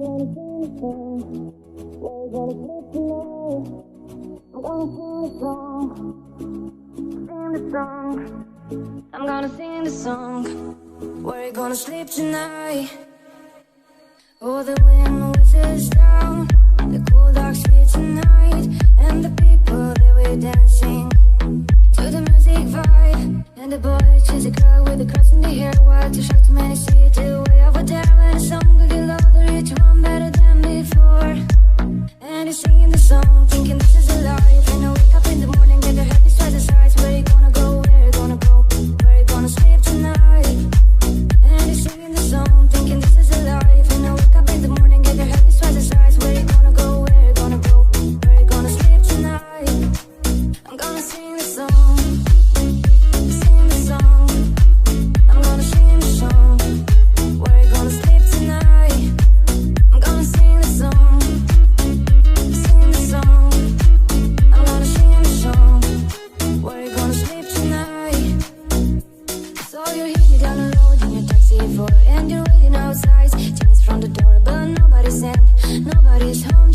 I'm gonna sing the song. Where you gonna sleep tonight? Oh, the wind whistles down the cold dark streets tonight, and the people they were dancing to the music vibe. And the boy chases a girl with the cross in the hair, wild too shy to many see it the way over there. When the song could get louder, each one better than before. And he's singing the song, thinking this is a life. And I wake up in the morning, get the happy twice the size. Where you gonna go? Where you gonna go? Where you gonna sleep tonight? And he's singing the song, thinking this is a life. And I wake up in the morning, get the happy twice the size. Where you gonna go? Where you gonna go? Where you gonna sleep tonight? I'm gonna sing the song, sing the song. I'm gonna sing the song. Where you gonna sleep tonight? I'm gonna sing the song, sing the song. I'm gonna sing the song. Where you gonna sleep tonight? So you hit me down the road in your taxi for, and you're waiting outside. 10 minutes from the door, but nobody's in, nobody's home.